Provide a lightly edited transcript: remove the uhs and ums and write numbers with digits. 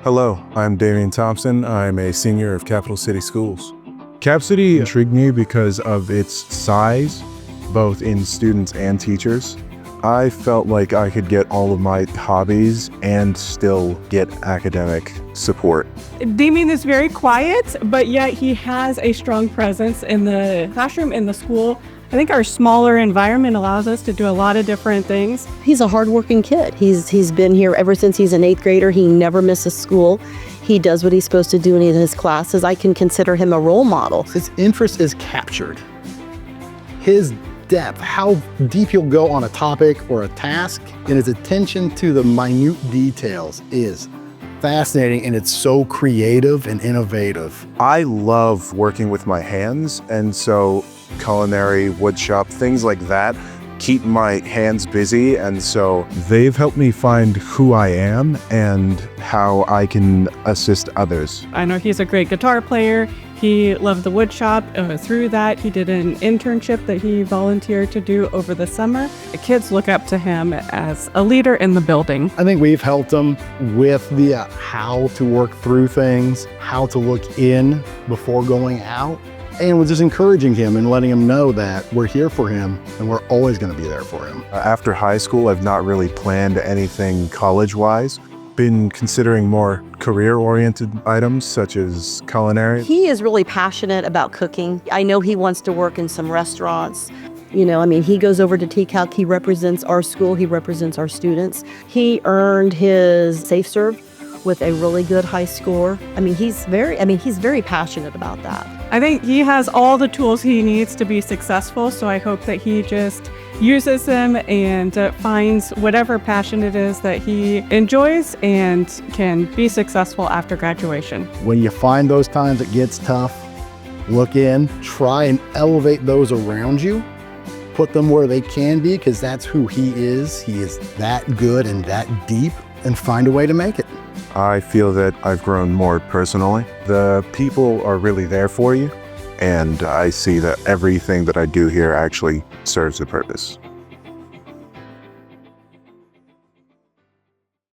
Hello, I'm Damian Thompson. I'm a senior of Capital City Schools. Cap City intrigued me because of its size, both in students and teachers. I felt like I could get all of my hobbies and still get academic support. Damian is very quiet, but yet he has a strong presence in the classroom, in the school. I think our smaller environment allows us to do a lot of different things. He's a hardworking kid. He's been here ever since he's an 8th grader. He never misses school. He does what he's supposed to do in his classes. I can consider him a role model. His interest is captured. His depth, how deep he'll go on a topic or a task, and his attention to the minute details is fascinating, and it's so creative and innovative. I love working with my hands, and so culinary, woodshop, things like that keep my hands busy, and so they've helped me find who I am and how I can assist others. I know he's a great guitar player. He loved the woodshop. Through that, he did an internship that he volunteered to do over the summer. The kids look up to him as a leader in the building. I think we've helped him with the how to work through things, how to look in before going out, and we're just encouraging him and letting him know that we're here for him and we're always going to be there for him. After high school, I've not really planned anything college-wise. Been considering more career-oriented items such as culinary. He is really passionate about cooking. I know he wants to work in some restaurants. You know, I mean, he goes over to TCALC. He represents our school. He represents our students. He earned his Safe Serve with a really good high score. He's very passionate about that. I think he has all the tools he needs to be successful, so I hope that he just uses them and finds whatever passion it is that he enjoys and can be successful after graduation. When you find those times it gets tough, look in, try and elevate those around you, put them where they can be, because that's who he is. He is that good and that deep, and find a way to make it. I feel that I've grown more personally. The people are really there for you, and I see that everything that I do here actually serves a purpose.